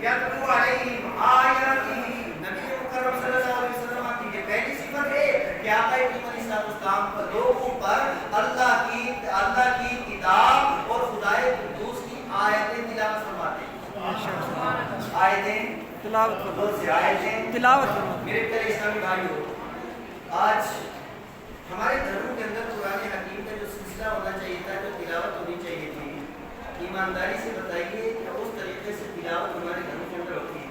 یتلو علیہم آیاتہ، نبی مکرم صلی اللہ علیہ وسلم کی یہ پہلی صفت ہے کہ آقا کریم علیہ السلام پر لوگوں پر اللہ کی کتاب اور خدائے قدوس کی آیتیں تلاوت فرماتے ہیں. آیتیں تلاوت. میرے پیارے اسلامی بھائیوں، آج ہمارے گھروں کے اندر قرآن حکیم کا جو سلسلہ ہونا چاہیے تھا، جو تلاوت ہونی چاہیے تھی، ایمانداری سے بتائیے کہ اس طریقے سے تلاوت ہمارے گھروں کے اندر ہوتی ہے.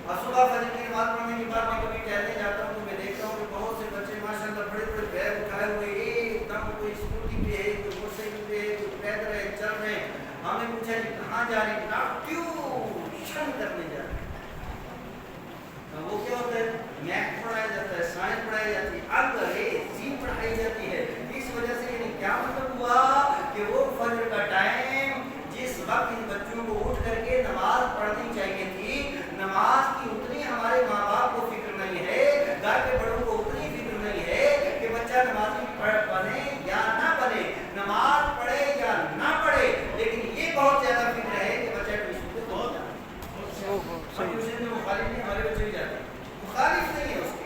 اور صبح فجر کی نماز پڑھنے کے بعد میں کبھی ٹہلنے جاتا ہوں تو میں دیکھتا ہوں کہ بہت سے بچے ماشاء اللہ بڑے بڑے بیگ اٹھائے ہوئے ایک دم، کوئی اسکوٹی پہ ہے، کوئی موٹر سائیکل پہ ہے، کوئی پیدل ہے، چل رہے ہیں. ہم نے پوچھا کہ کہاں جا رہے ہیں؟ ٹیوشن کرنے جا رہے ہیں. وہ کیا ہوتا ہے؟ میتھ پڑھایا جاتا ہے، سائنس پڑھائی جاتی ہے، انگریزی پڑھائی جاتی ہے. اس وجہ سے یعنی کیا مطلب ہوا کہ وہ فجر کا ٹائم جس وقت ان بچوں کو اٹھ کر کے نماز پڑھنی چاہیے تھی، نماز کی اتنی ہمارے ماں باپ کو فکر نہیں ہے، گھر کے بڑوں کو اتنی فکر نہیں ہے کہ بچہ نمازی بنے یا نہ بنے، نماز پڑھے یا نہ پڑھے، لیکن یہ بہت زیادہ فکر ہے کہ بچہ ٹیوشن پہ پہنچ جائے. ٹیوشن میں مخالف نہیں، ہمارے بچے بھی جاتے ہیں، مخالف نہیں ہے اس کے،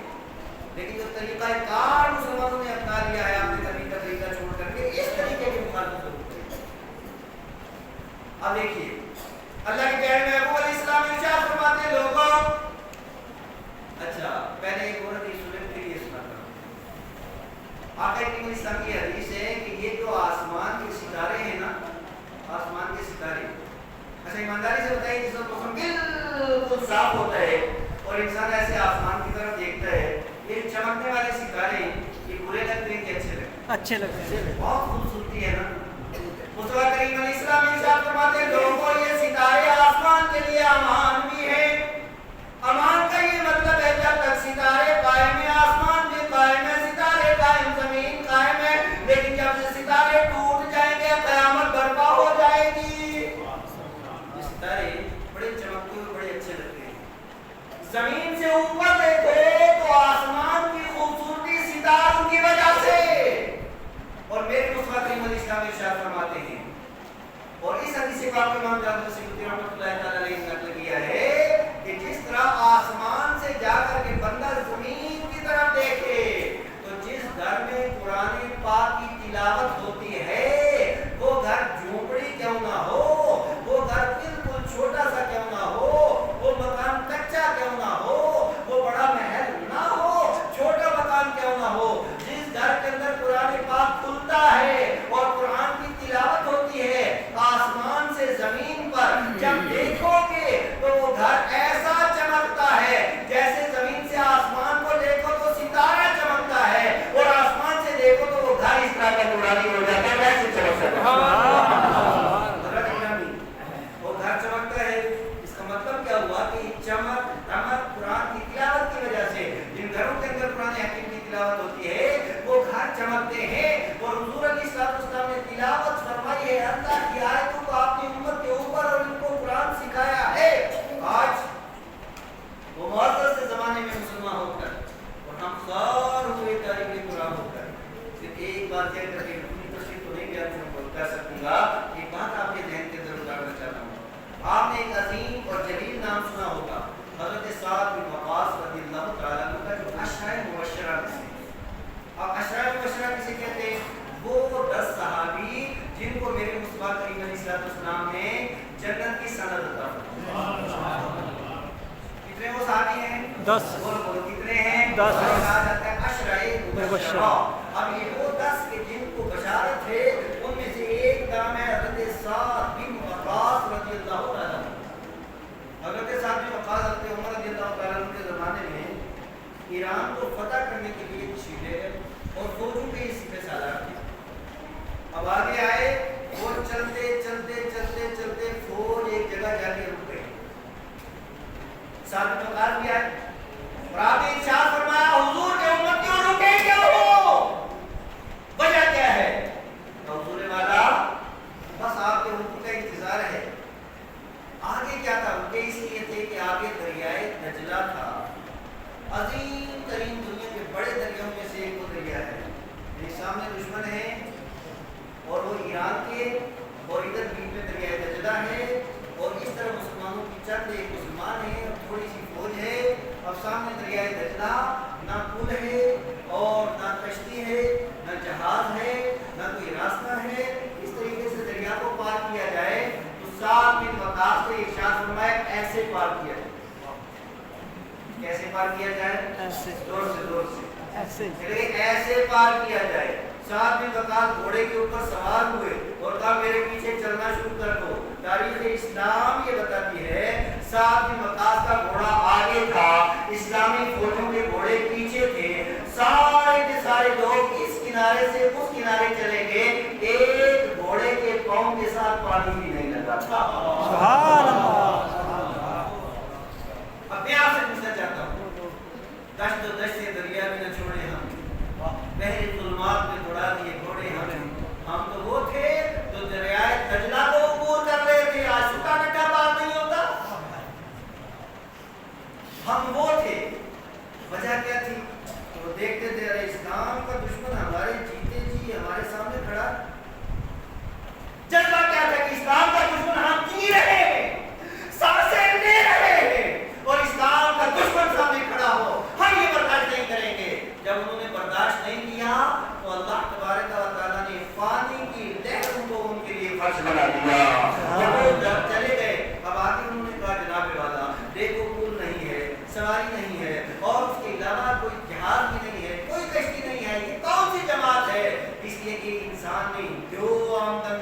لیکن جو طریقہ کار مسلمانوں نے اپنا لیا ہے اپنے نبی کا طریقہ چھوڑ کر کے، اس طریقے کی مخالفت ضرور ہے. اب دیکھیے اللہ کے پیارے محبوب علیہ السلام ارشاد فرماتے ہیں لوگوں، اچھا پہلے ایک عورت کی صورت کے لیے سناتا ہوں. آقا کریم علیہ السلام کی حدیث ہے کہ یہ جو آسمان کے ستارے ہیں نا، آسمان کے ستارے، اچھا ایمانداری سے بتائیے جس وقت موسم بالکل صاف ہوتا ہے اور انسان ایسے آسمان کی طرف دیکھتا ہے، یہ چمکنے والے ستارے یہ برے لگتے ہیں کہ اچھے لگتے ہیں؟ بہت خوبصورتی ہے نا. مصطفیٰ کریم علیہ السلام ارشاد فرماتے ہیں لوگوں یہ ستارے آسمان کے لیے امان بھی ہیں. امان کا یہ مطلب ہے جب تک ستارے قائم ہیں آسمان بھی قائم ہے، ستارے قائم زمین قائم ہے، لیکن جب سے ستارے ٹوٹ جائیں گے قیامت برپا ہو جائے گی. ستارے بڑے چمکتے ہوئے بڑے اچھے لگتے ہیں. زمین سے اوپر دیکھو تو آسمان کی خوبصورتی ستاروں کی وجہ سے. اور میرے مصطفیٰ کریم علیہ السلام ارشاد فرماتے ہیں، اور اس حدیث پاک میں امام جعفر سیوطی رحمۃ اللہ تعالی علیہ نے نقل کیا ہے کہ جس طرح آسمان سے جا کر کے بندہ زمین کی طرف دیکھے تو جس گھر میں قرآن پاک کی تلاوت ہوتی ہے وہ گھر جھونپڑی کیوں نہ ہو، وہ گھر بالکل چھوٹا سا کیوں نہ ہو، وہ مکان کچا کیوں نہ ہو، وہ بڑا محل نہ ہو، چھوٹا مکان کیوں نہ ہو، جس گھر کے اندر قرآن پاک کھلتا ہے اور قرآن کی تلاوت ہوتی ہے آسمان سے زمین پر جب دیکھو گے تو وہ گھر ایسا چمکتا ہے جیسے زمین سے آسمان کو دیکھو تو ستارہ چمکتا ہے، اور آسمان سے دیکھو تو وہ گھر اس طرح کا نورانی ہو جاتا ہے، ویسے چمکتا ہے. وہ گھر چمکتا ہے، اس کا مطلب کیا ہوا کہ چمک دمک قرآن کی تلاوت کی وجہ سے جن گھروں کے اندر قرآن حکیم کی تلاوت ہوتی ہے وہ گھر چمکتے ہیں. اور حضور علیہ السلام نے تلاوت فرمائی ہے اللہ کی آیتوں کو آپ کی امت کے اوپر اور ان کو قرآن سکھایا ہے. آج وہ معزز سے زمانے میں مسلمان ہو کر اور ہم خار ہوئے طالب قرآن ہو کر صرف ایک بات کہہ کر کے اپنی تصویر تو نہیں کر سکوں گا، ایک بات آپ کے ذہن کے اندر اتارنا چاہتا ہوں. آپ نے ایک عظیم اور جلیل نام سنا ہوگا حضرت سعد بن وقاص رضی اللہ تعالیٰ عنہ کا جو عشرہ مبشرہ میں سے. اب عشرہ مبشرہ کسے کہتے ہیں؟ وہ 10 صحابی جن کو میرے مصطفیٰ کریم علیہ السلام نے جنت کی سند عطا فرمائی. کتنے وہ صحابی ہیں؟ 10. بولو کتنے ہیں؟ 10. کہا جاتا ہے عشرہ مبشرہ. اب یہ وہ 10 کے جن کو بشارت ہے ان میں سے ایک نام ہے حضرت سعد بن وقاص رضی اللہ تعالیٰ عنہ. حضرت سعد بن وقاص حضرت عمر رضی اللہ تعالیٰ عنہ کے زمانے میں ایران کو فتح کرنے کے لیے چیلے اور فوجوں کے اس میں سالار تھے. اب آگے آئے وہ چلتے چلتے چلتے چلتے فوج ایک جگہ جا کے رک گئی. سعد بن وقاص بھی آئے اور آپ نے ارشاد فرمایا حضور کے امتیوں رکے کیا ہو، وجہ کیا ہے؟ حضور والا بس آپ کے حکم کا انتظار ہے. آگے کیا تھا؟ رکے اس لیے تھے کہ آگے دریائے دجلہ تھا، عظیم ترین دنیا کے بڑے دریاؤں میں سے ایک وہ دریا ہے. میرے سامنے دشمن ہے اور وہ ایران کے، اور ادھر بیچ میں دریائے دجلہ ہے، اور اس طرح مسلمانوں کی چند बिन वकास से इरशाद फरमाया ऐसे पार किया जाए। कैसे पार किया जाए? ऐसे। जोर से ऐसे ऐसे पार किया जाए। साथ बिन वकास घोड़े के ऊपर सवार हुए और कहा मेरे पीछे चलना शुरू कर दो। तारीख इस्लाम ये बताती है साथ बिन वकास का घोड़ा आगे था, इस्लामी फौजों के घोड़े पीछे थे। सारे के सारे लोग इस किनारे से उस किनारे चले गए, एक घोड़े के पांव के साथ पानी भी नहीं लगा था। सुभान अल्लाह। अब मैं आपसे पूछना चाहता हूँ, दश्त से दरिया में न छोड़े हम, बहरे जुल्मात में दौड़ा दिए घोड़े हम तो वो थे जो दरियाए दजला को अबूर कर रहे थे। आज सूखा गड्ढा पार नहीं होता। हम वो थे। वजह क्या थी? तो देखते थे अरे इस्लाम का दुश्मन हमारे जीते जी हमारे सामने खड़ा। जज्बा क्या था कि इस्लाम का दुश्मन हम जी रहे हैं, सांसें ले रहे हैं और इस्लाम का दुश्मन सामने खड़ा हो, हम ये बर्दाश्त नहीं करेंगे। जब उन्होंने बर्दाश्त नहीं किया तो अल्लाह तबारक व तआला ने पानी की लहरों को उनके लिए फर्श बना दिया। जब वो चले गए, अब आगे उन्होंने कहा जनाब वाला देखो पुल नहीं है, सवारी नहीं है और उसके अलावा कोई जहाज भी नहीं है, कोई कश्ती नहीं है, ये कौन सी जमात है? इसलिए कि इंसान नहीं दो आमदन।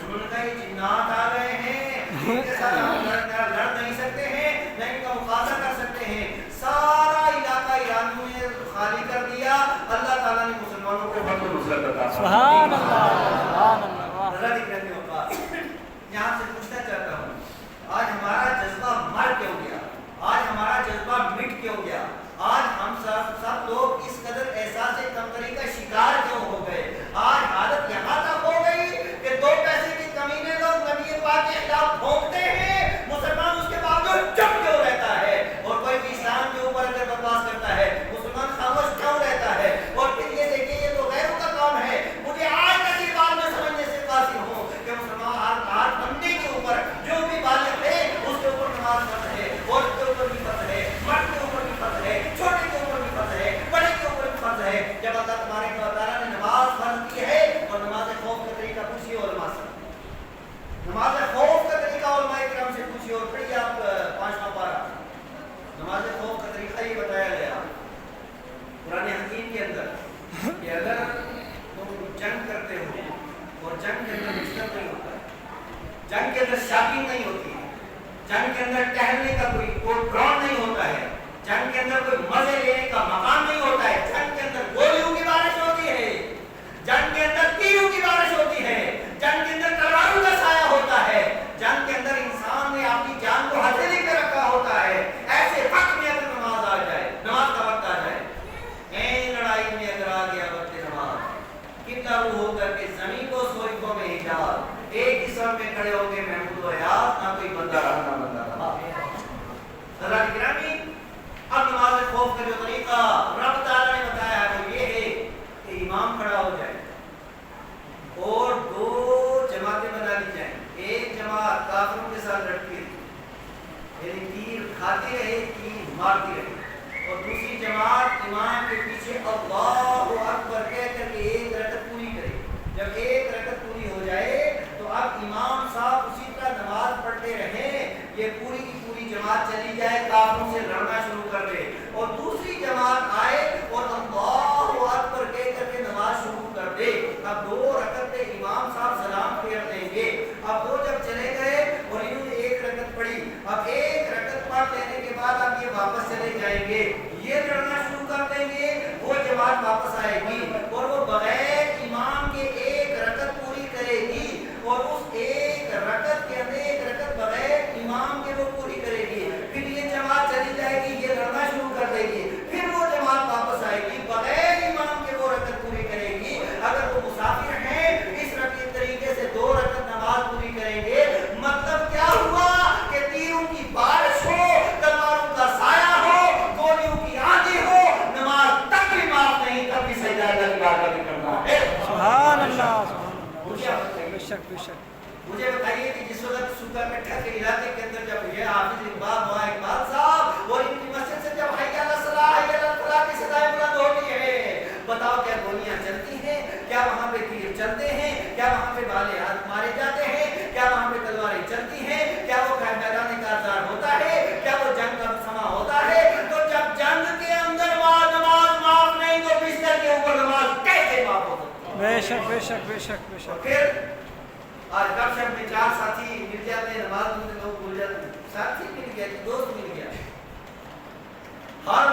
उन्होंने कहा ये जिन्नात आ गए हैं, इनके साथ हम लड़ नहीं सकते हैं, न इनका मुकाबला कर सकते हैं। सारा इलाका ईरानियों ने खाली कर दिया। अल्लाह ताला ने मुसलमानों को फतह नुसरत अता की। सुभान अल्लाह, सुभान अल्लाह। जरा दिखने होगा। यहाँ से पूछना चाहता हूँ, आज हमारा जज्बा मर क्यों गया? आज हमारा जज्बा मिट क्यों गया? आज हम सब लोग इस कदर एहसास कमतरी का शिकार क्यों हो गए? आज हालत यहाँ तक हो गई कि दो पैसे की कमीने लोग नबी पाक के खिलाफ भोंकते हैं, मुसलमान उसके बावजूद चुप क्यों रहता है? और कोई भी इस्लाम के ऊपर अगर बकवास करता है, मुसलमान खामोश क्यों रहता है? और फिर ये देखिए ये तो गैरों का काम है। मुझे आज तक ये बात में समझने से कासिर हूँ कि मुसलमान हर बंदे के ऊपर जो भी बालिग है उसके ऊपर नमाज फर्ज है, और उसके ऊपर भी फर्ज है, मर्द के ऊपर भी फर्ज है, छोटे के ऊपर भी फर्ज है, बड़े के ऊपर भी फर्ज है। जब अल्लाह तबारक व तआला ने नमाज फर्ज की है और नमाज खौफ का तरीका पूछिए और नमाज खौफ का तरीका उलमाए किराम से पूछिए और पढ़िए आप 5वां पारा। नमाज खौफ का तरीका ये बताया गया कुरान हकीम के अंदर कि अगर तुम जंग करते हो और जंग के अंदर डिस्टर्ब नहीं होता है, जंग के अंदर शॉपिंग नहीं होती है, जंग के अंदर टहलने का कोई ग्राउंड नहीं होता है, जंग के अंदर कोई मजे लेने का मकान नहीं होता है, जंग के अंदर गोलियों की बारिश होती है, जंग के अंदर तीरों की बारिश होती है, जंग के अंदर तलवारों का साया होता है, जंग के अंदर इंसान ने अपनी जान को हथेली पे रखा होता है। ऐसे वक्त में अगर नमाज आ जाए, नमाज का वक्त आ जाए, लड़ाई में अगर आ गया वक्त नमाज, कितना रूह होकर के जमीन को सोइकों में हिजाब, एक ही समय में खड़े हो गए महमूद व याद, ना कोई बंदा रहा ना बंदा रहा। हज़रात गिरामी, अब नमाज खौफ का जो तरीका रब ताला ने बताया है वो ये है कि इमाम खड़ा हो जाए और दो जमातें बना ली जाए। एक जमात काफिरों के साथ लड़ती रहे, यानी तीर खाती रहे, तीर मारती रहे, और दूसरी जमात इमाम के पीछे अल्लाहु अकबर कह करके एक रकअत पूरी करे। जब एक रकअत पूरी हो जाए तो अब इमाम साहब उसी तरह नमाज पढ़ते रहे, ये पूरी की पूरी जमात चली जाए, काफिरों से लड़ना शुरू कर दे, और दूसरी जमात आए और अल्लाहु अकबर कह करके नमाज शुरू कर दे। अब दो रकअत पे इमाम साहब सलाम फेर देंगे। अब दो जब चले गए और इन्होंने एक रकअत पढ़ी, अब एक रकअत पढ़ लेने के बाद अब ये वापस चले जाएंगे, ये लड़ना शुरू कर देंगे, वो जमात वापस आएगी और वो बगैर इमाम के एक रकअत पूरी करेगी, और उस एक रकअत के अंदर एक रकअत बगैर इमाम के वो पूरी करेगी। फिर ये जमात चली जाएगी, ये लड़ना शुरू कर देगी, फिर वो जमात वापस आएगी, बगैर इमाम के वो रकअत पूरी करेगी। अगर वो मुसाफिर हैं, इस रकअत तरीके से दो रकअत नमाज पूरी करेंगे। मतलब क्या हुआ कि तीरों की बारिश हो, तलवारों का साया हो, गोलियों की आंधी हो, नमाज तक भी माफ नहीं, तब भी सजदा भी करना है। सुभान अल्लाह। बेशक बेशक। मुझे बताइए कि जिस वक्त सूखा कट्ठा के इलाके के अंदर जब ये हाफिज इकबाल साहब और इनकी मस्जिद से जब हैया अला सलाह हैया अला फलाह की सदाएं बुलंद होती है, बताओ क्या गोलियां चलती हैं? क्या वहाँ पे तीर चलते हैं? क्या वहाँ पे भाले हाथ मारे जाते हैं? क्या वहाँ पे तलवारें चलती बेशक बेशक बेशक और बेशक फिर आज गपशप में चार साथी मिल जाते हैं, नमाज में लोग भूल जाते हैं, साथी मिल गया, दोस्त मिल गया, हर